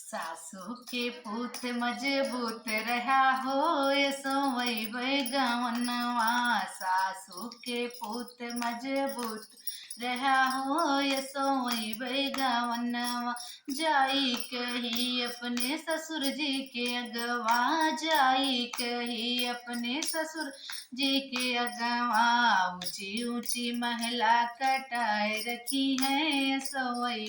सासू के पूत मजबूत रहा हो ये सोवई गवनवा। सासू के पूत मजबूत रहा हो ये सोवई गवनवा। जाई कही अपने ससुर जी के अगवा, जाई कही अपने ससुर जी के अगवा। ऊंची ऊंची महला कटाए रखी है सोवई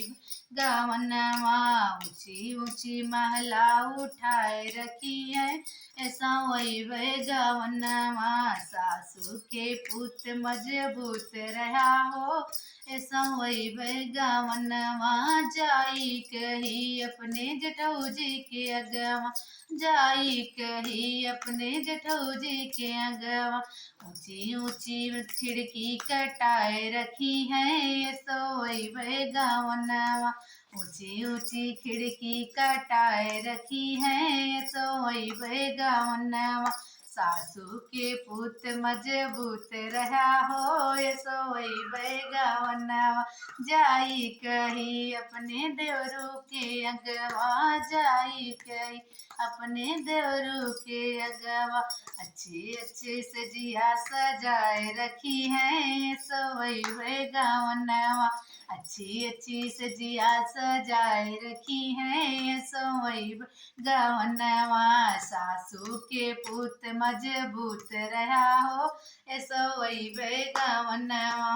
गावनवा। ऊंची ऊंची महला उठाए रखी है ऐसा वही वह गावनवा। सासू के पुत मजबूत रहा हो ऐसा वही वह गावनवा। जाई कही अपने जेठऊ जी के अगवा, जाई कही अपने जेठऊ जी के अगवा। ऊंची ऊंची खिड़की कटाए रखी है सोई वह गावनवा। ऊंची ऊंची खिड़की कटाए रखी है सोई वह गावनवा। सासू के पुत मजबूत रहा हो ये सोई वह गावनवा। जाई कही अपने देवरू के अगवा, जाई कही अपने देवरू के अगवा। अच्छी अच्छी सजिया सजाए रखी है सोई वह गावनवा। अच्छी अच्छी सजिया सजाए रखी है सोई गवनवा। सासू के पुत मजबूत रहा हो ऐसा वही गवनवा।